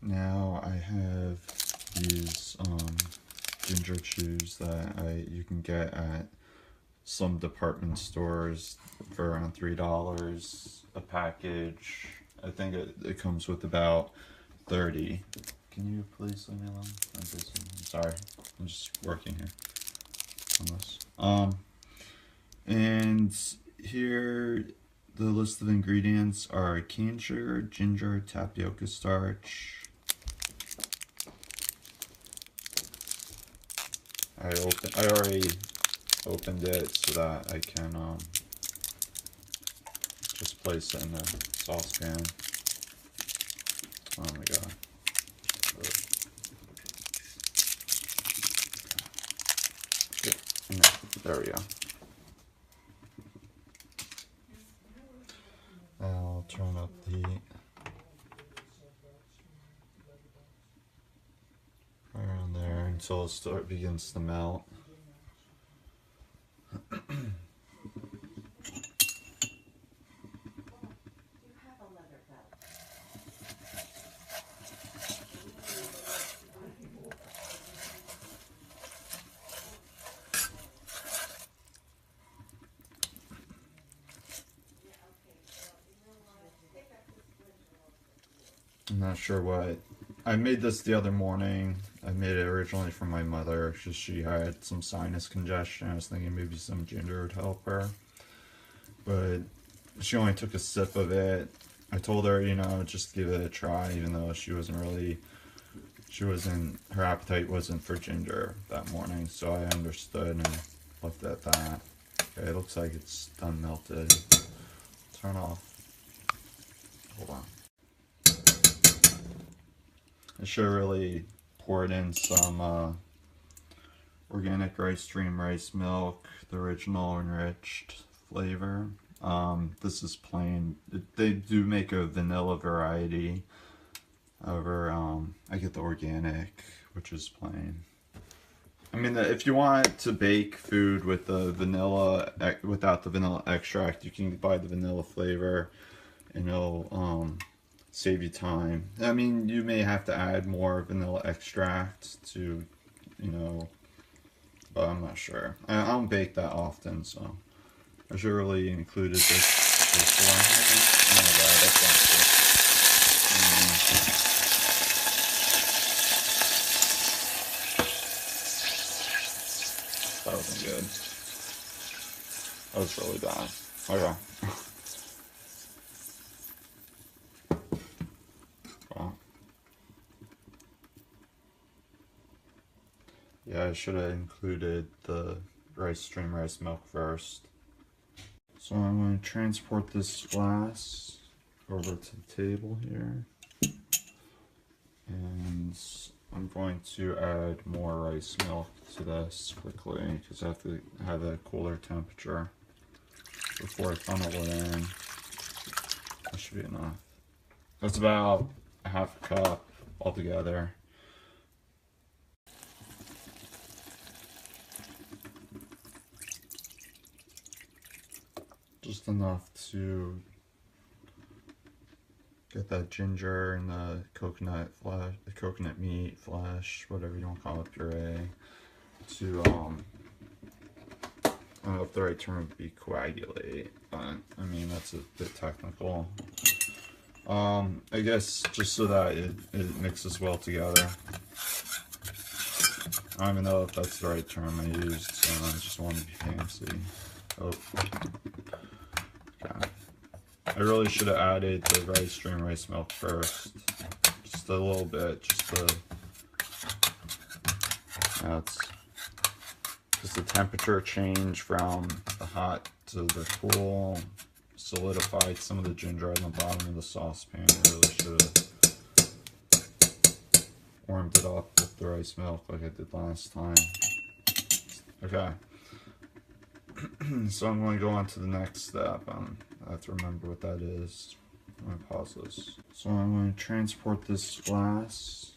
Now I have these ginger chews that you can get at some department stores for around $3 a package. I think it comes with about 30. Can you please leave me alone? I'm busy. I'm sorry. I'm just working here on this. And here the list of ingredients are cane sugar, ginger, tapioca starch. I already opened it so that I can just place it in the saucepan. Oh my god. There we go. I'll turn up the heat. Right around there until it begins to melt. I'm not sure what. I made this the other morning. I made it originally for my mother because she had some sinus congestion. I was thinking maybe some ginger would help her. But she only took a sip of it. I told her, you know, just give it a try, even though her appetite wasn't for ginger that morning. So I understood and looked at that. Okay, it looks like it's done melted. Turn off. Hold on. I should have really poured in some organic rice stream rice milk, the original enriched flavor. This is plain. They do make a vanilla variety. However, I get the organic, which is plain. I mean, if you want to bake food with the vanilla, without the vanilla extract, you can buy the vanilla flavor, and it'll save you time. I mean, you may have to add more vanilla extract to, you know, but I'm not sure. I don't bake that often, so I should really included this one. Oh my god, that's not good. That wasn't good. That was really bad. Okay. Well. Yeah, I should have included the stream rice milk first. So I'm going to transport this glass over to the table here. And I'm going to add more rice milk to this quickly because I have to have a cooler temperature before I funnel it in. That should be enough. That's about a half a cup altogether. Just enough to get that ginger and the coconut flesh, the coconut meat flesh, whatever you want to call it, puree, to I don't know if the right term would be coagulate, but I mean that's a bit technical. I guess just so that it mixes well together. I don't even know if that's the right term I used, so I just want to be fancy. Oh. Okay. I really should have added the rice stream rice milk first. Just a little bit, just the just the temperature change from the hot to the cool solidified some of the ginger on the bottom of the saucepan. I really should have warmed it up with the rice milk like I did last time. Okay. So I'm going to go on to the next step. I have to remember what that is. I'm going to pause this. So I'm going to transport this glass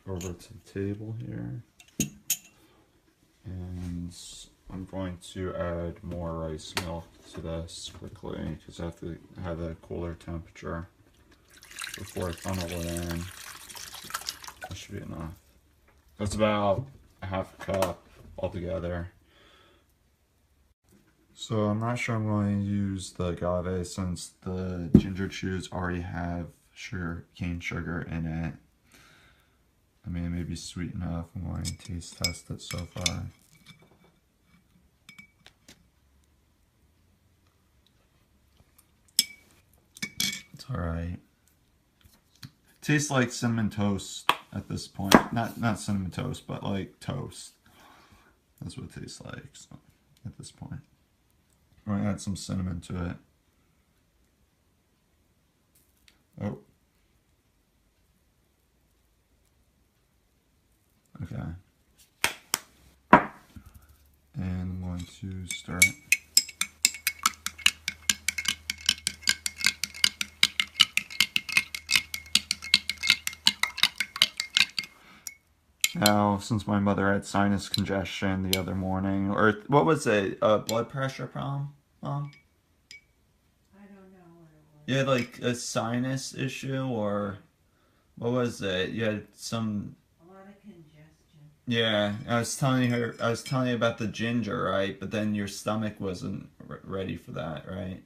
over to the table here. And I'm going to add more rice milk to this quickly because I have to have a cooler temperature before I funnel it in. should be enough. That's about a half a cup altogether. So I'm not sure I'm going to use the agave since the ginger chews already have cane sugar in it. I mean, it may be sweet enough. I'm going to taste test it so far. It's alright. Tastes like cinnamon toast at this point. Not cinnamon toast, but like toast. That's what it tastes like so, at this point. I'm gonna add some cinnamon to it. Oh. Okay. And I'm going to stir it. Now, since my mother had sinus congestion the other morning, or what was it, a blood pressure problem, Mom? I don't know what it was. You had like a sinus issue, or what was it? You had some... A lot of congestion. Yeah, I was telling you about the ginger, right? But then your stomach wasn't ready for that, right?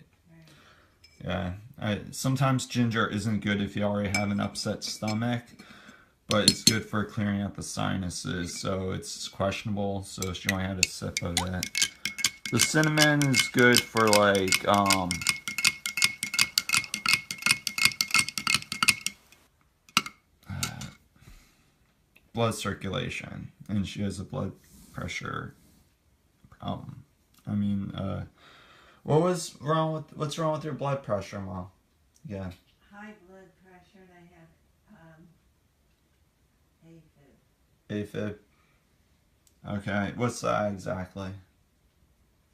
Right. Yeah, sometimes ginger isn't good if you already have an upset stomach. But it's good for clearing out the sinuses, so it's questionable, so she only had a sip of it. The cinnamon is good for like, blood circulation, and she has a blood pressure problem. I mean, what's wrong with your blood pressure, Mom? Yeah. High blood pressure, and I have AFib. AFib. Okay, what's that exactly?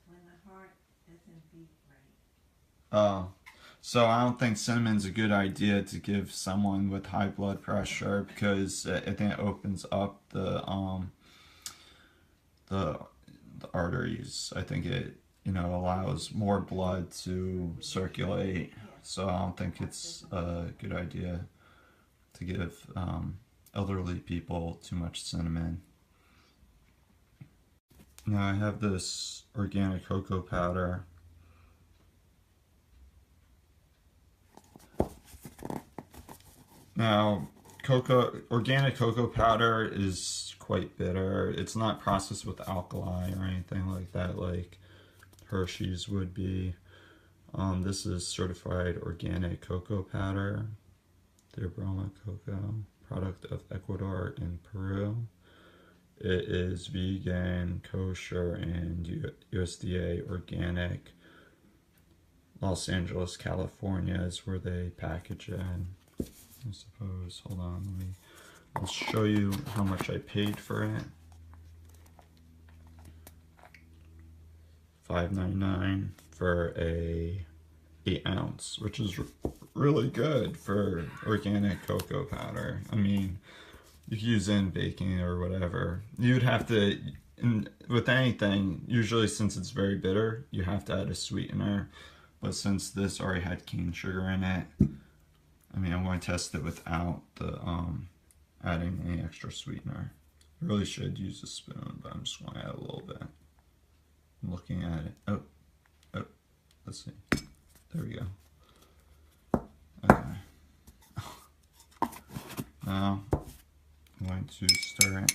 When the heart doesn't beat right. Oh, so I don't think cinnamon's a good idea to give someone with high blood pressure because I think it opens up the arteries. I think it allows more blood to circulate. So I don't think it's a good idea to give elderly people too much cinnamon. Now I have this organic cocoa powder. Now, organic cocoa powder is quite bitter. It's not processed with alkali or anything like that, like Hershey's would be. This is certified organic cocoa powder. The Brahma cocoa, product of Ecuador and Peru. It is vegan, kosher, and USDA organic. Los Angeles, California is where they package it. I suppose. Hold on, I'll show you how much I paid for it. $5.99 for a 8 ounce, which is really good for organic cocoa powder. I mean, you can use it in baking or whatever. You'd have to, with anything, usually since it's very bitter, you have to add a sweetener. But since this already had cane sugar in it, I mean, I'm going to test it without the adding any extra sweetener. I really should use a spoon, but I'm just going to add a little bit. I'm looking at it. Oh, let's see. There we go. Okay. Now, I'm going to stir it.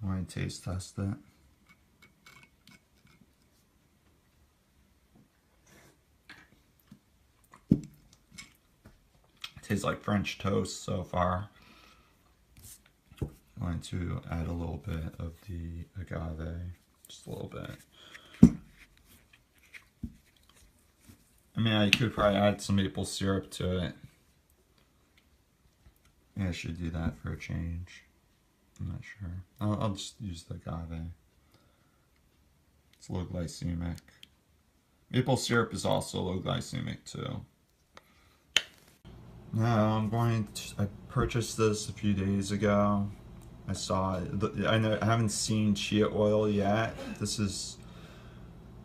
I'm going to taste test it. Tastes like French toast so far. I'm going to add a little bit of the agave, just a little bit. I mean, I could probably add some maple syrup to it. Yeah, I should do that for a change. I'm not sure. I'll just use the agave. It's low glycemic. Maple syrup is also low glycemic too. Now I purchased this a few days ago. I saw it. I haven't seen chia oil yet. This is,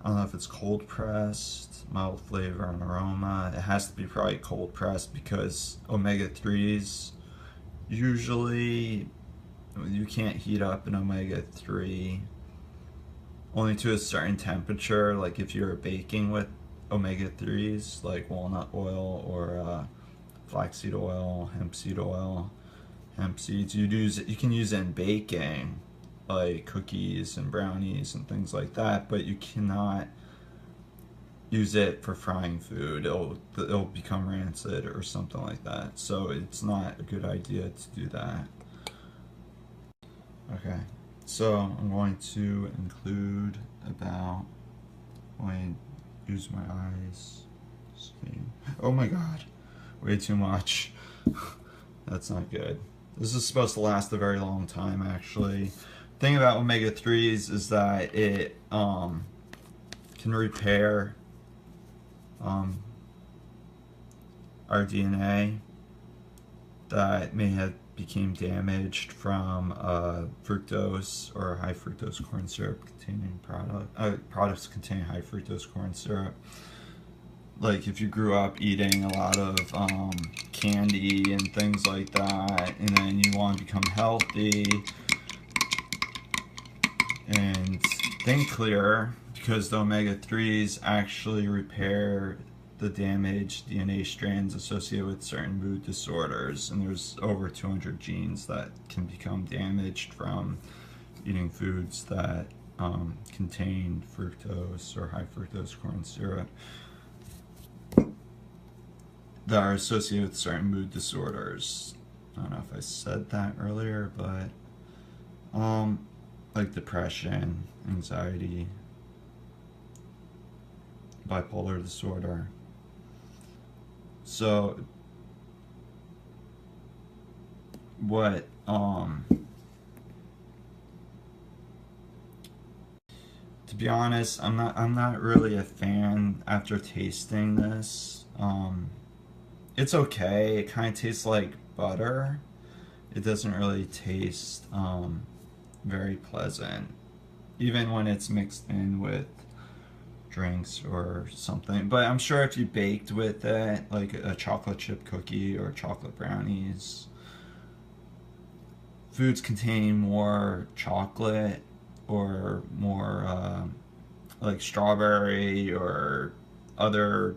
I don't know if it's cold pressed, mild flavor and aroma. It has to be probably cold pressed because omega-3s usually you can't heat up an omega-3 only to a certain temperature. Like if you're baking with omega-3s like walnut oil or flaxseed oil, hemp seed oil, hemp seeds, you can use it in baking like cookies and brownies and things like that, but you cannot use it for frying food. It'll become rancid or something like that, so it's not a good idea to do that. Okay, so I'm going to include about, when I use my eyes, see. Oh my god, way too much. That's not good. This is supposed to last a very long time, actually. The thing about omega-3s is that it can repair our DNA that may have became damaged from fructose or high fructose corn syrup containing products containing high fructose corn syrup. Like if you grew up eating a lot of candy and things like that, and then you want to become healthy and think clearer, because the omega-3s actually repair the damaged DNA strands associated with certain mood disorders, and there's over 200 genes that can become damaged from eating foods that contain fructose or high fructose corn syrup that are associated with certain mood disorders. I don't know if I said that earlier, but like depression, anxiety, bipolar disorder. So what to be honest, I'm not really a fan after tasting this. It's okay. It kind of tastes like butter. It doesn't really taste very pleasant, even when it's mixed in with drinks or something. But I'm sure if you baked with it, like a chocolate chip cookie or chocolate brownies, foods containing more chocolate or more like strawberry or other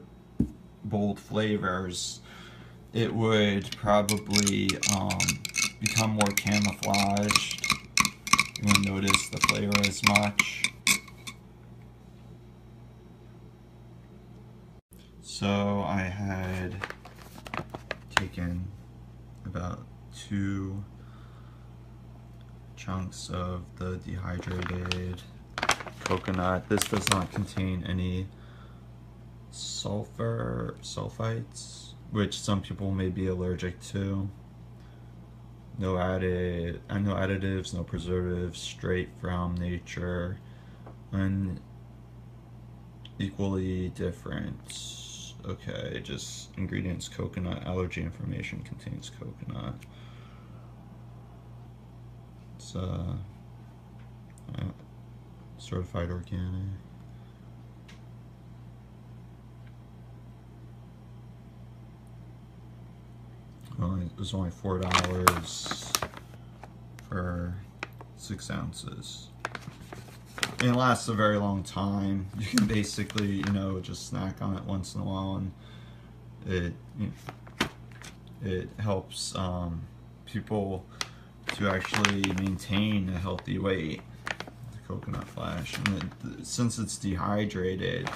bold flavors, it would probably become more camouflaged. You wouldn't notice the flavor as much. So I had taken about 2 chunks of the dehydrated coconut. This does not contain any sulfites, which some people may be allergic to. No additives, no preservatives, straight from nature, unequally different. Okay, just ingredients: coconut. Allergy information contains coconut. It's certified organic. It was only $4 for 6 ounces. And it lasts a very long time. You can basically, just snack on it once in a while, and it helps people to actually maintain a healthy weight. The coconut flash, and since it's dehydrated,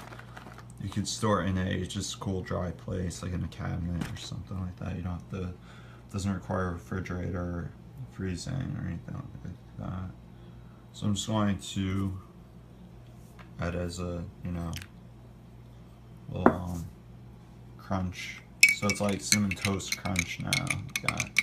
you could store it in a just cool, dry place, like in a cabinet or something like that. You don't have to. It doesn't require a refrigerator or freezing or anything like that. So I'm just going to add as a little crunch. So it's like Cinnamon Toast Crunch now. Got